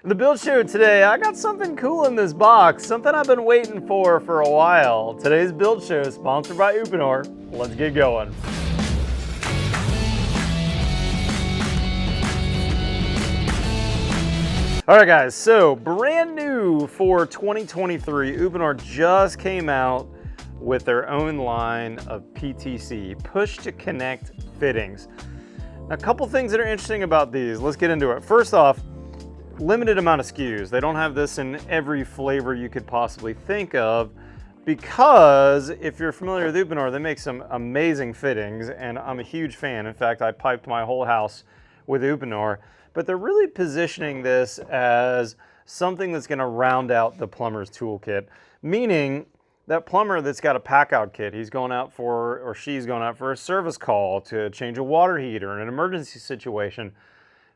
The build show today, I got something cool in this box, something I've been waiting for a while. Today's build show is sponsored by Uponor. Let's get going. All right guys, so brand new for 2023, Uponor just came out with their own line of PTC, push to connect fittings. Now, a couple things that are interesting about these, let's get into it. First off, limited amount of SKUs. They don't have this in every flavor you could possibly think of, because if you're familiar with Uponor, they make some amazing fittings and I'm a huge fan. In fact, I piped my whole house with Uponor, but they're really positioning this as something that's gonna round out the plumber's toolkit, meaning that plumber that's got a pack out kit, he's going out for, or she's going out for a service call to change a water heater in an emergency situation.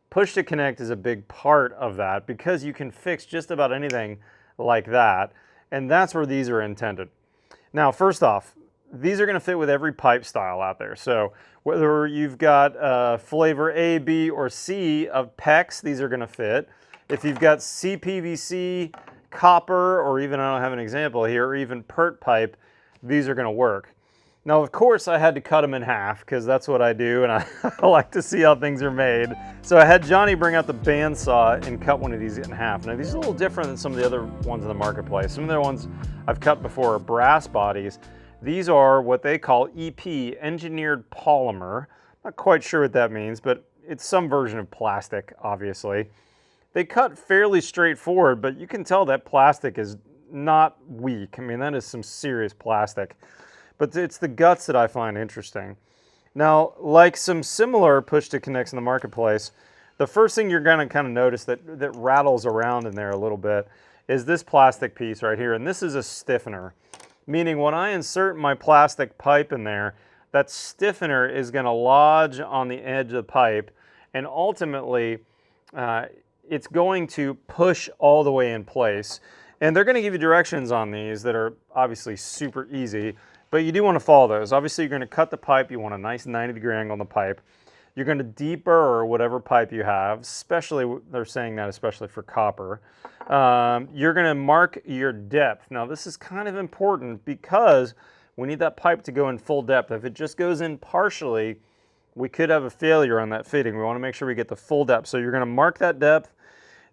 Push to connect is a big part of that because you can fix just about anything like that, and that's where these are intended. Now, first off, these are going to fit with every pipe style out there. So whether you've got flavor A, B, or C of PEX, these are going to fit. If you've got CPVC, copper, or even, I don't have an example here, or even PERT pipe, these are going to work. Now, of course, I had to cut them in half because that's what I do, and I like to see how things are made. So I had Johnny bring out the bandsaw and cut one of these in half. Now, these are a little different than some of the other ones in the marketplace. Some of the other ones I've cut before are brass bodies. These are what they call EP, engineered polymer. Not quite sure what that means, but it's some version of plastic, obviously. They cut fairly straightforward, but you can tell that plastic is not weak. I mean, that is some serious plastic. But it's the guts that I find interesting. Now, like some similar push-to-connects in the marketplace, the first thing you're gonna kind of notice that rattles around in there a little bit is this plastic piece right here, and this is a stiffener. Meaning when I insert my plastic pipe in there, that stiffener is gonna lodge on the edge of the pipe, and ultimately, it's going to push all the way in place. And they're gonna give you directions on these that are obviously super easy, but you do want to follow those. Obviously, you're going to cut the pipe. You want a nice 90-degree angle on the pipe. You're going to deburr whatever pipe you have, especially, they're saying that especially for copper. You're going to mark your depth. Now, this is kind of important because we need that pipe to go in full depth. If it just goes in partially, we could have a failure on that fitting. We want to make sure we get the full depth. So you're going to mark that depth,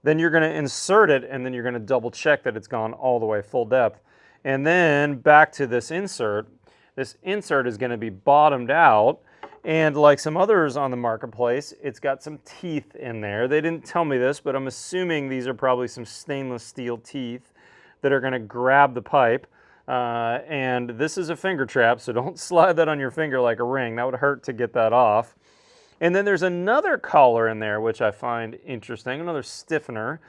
then you're going to insert it, and then you're going to double check that it's gone all the way full depth. And then back to this insert. This insert is going to be bottomed out, and like some others on the marketplace, it's got some teeth in there. They didn't tell me this, but I'm assuming these are probably some stainless steel teeth that are going to grab the pipe. And this is a finger trap, so don't slide that on your finger like a ring. That would hurt to get that off. And then there's another collar in there, which I find interesting, another stiffener.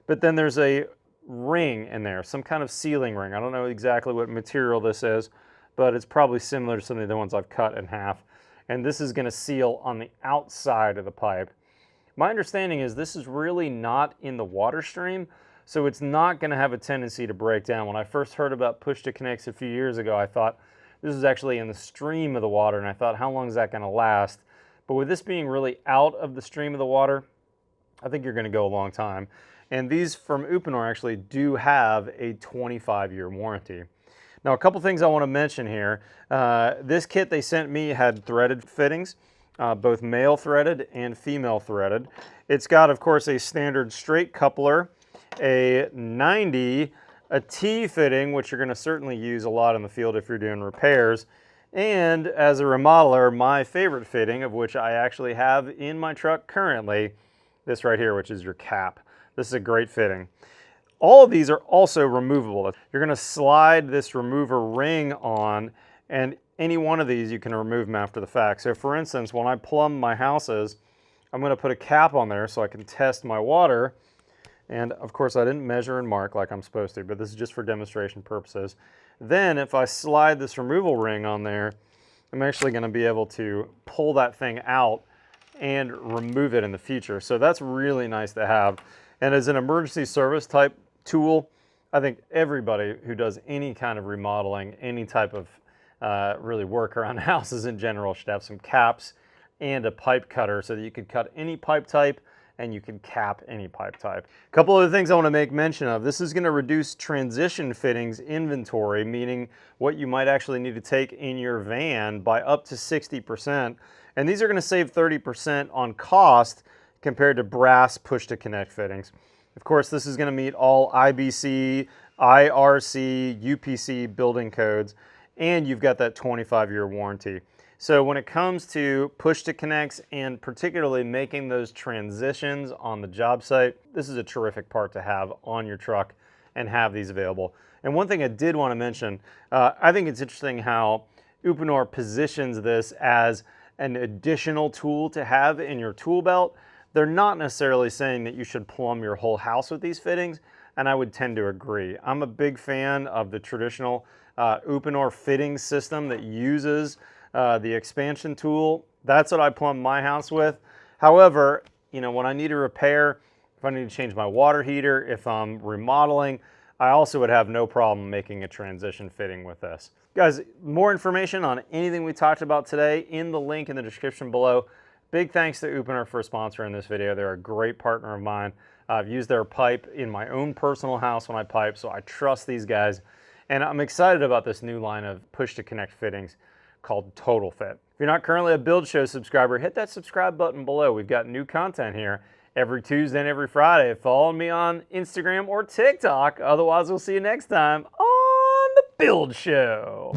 But then there's a ring in there, some kind of sealing ring. I don't know exactly what material this is, but it's probably similar to some of the ones I've cut in half. And this is going to seal on the outside of the pipe. My understanding is this is really not in the water stream, so it's not going to have a tendency to break down. When I first heard about push-to-connects a few years ago, I thought this is actually in the stream of the water, and I thought, how long is that going to last? But with this being really out of the stream of the water, I think you're going to go a long time. And these from Uponor actually do have a 25-year warranty. Now, a couple things I want to mention here. This kit they sent me had threaded fittings, both male threaded and female threaded. It's got, of course, a standard straight coupler, a 90, a T fitting, which you're going to certainly use a lot in the field if you're doing repairs, and as a remodeler, my favorite fitting, of which I actually have in my truck currently, this right here, which is your cap. This is a great fitting. All of these are also removable. You're going to slide this remover ring on, and any one of these you can remove them after the fact. So for instance, when I plumb my houses, I'm going to put a cap on there so I can test my water. And of course I didn't measure and mark like I'm supposed to, but this is just for demonstration purposes. Then if I slide this removal ring on there, I'm actually going to be able to pull that thing out and remove it in the future. So that's really nice to have. And as an emergency service type tool, I think everybody who does any kind of remodeling, any type of really work around houses in general should have some caps and a pipe cutter so that you could cut any pipe type and you can cap any pipe type. A couple other things I want to make mention of. This is going to reduce transition fittings inventory, meaning what you might actually need to take in your van, by up to 60%. And these are going to save 30% on cost compared to brass push-to-connect fittings. Of course, this is going to meet all IBC, IRC, UPC building codes, and you've got that 25-year warranty. So when it comes to push-to-connects and particularly making those transitions on the job site, this is a terrific part to have on your truck and have these available. And one thing I did want to mention, I think it's interesting how Uponor positions this as an additional tool to have in your tool belt. They're not necessarily saying that you should plumb your whole house with these fittings, and I would tend to agree. I'm a big fan of the traditional Uponor fitting system that uses the expansion tool. That's what I plumb my house with. However, you know, when I need a repair, if I need to change my water heater, if I'm remodeling, I also would have no problem making a transition fitting with this. Guys, more information on anything we talked about today in the link in the description below. Big thanks to Uponor for sponsoring this video. They're a great partner of mine. I've used their pipe in my own personal house when I pipe, so I trust these guys. And I'm excited about this new line of push-to-connect fittings called TotalFit. If you're not currently a Build Show subscriber, hit that subscribe button below. We've got new content here every Tuesday and every Friday. Follow me on Instagram or TikTok. Otherwise, we'll see you next time on the Build Show.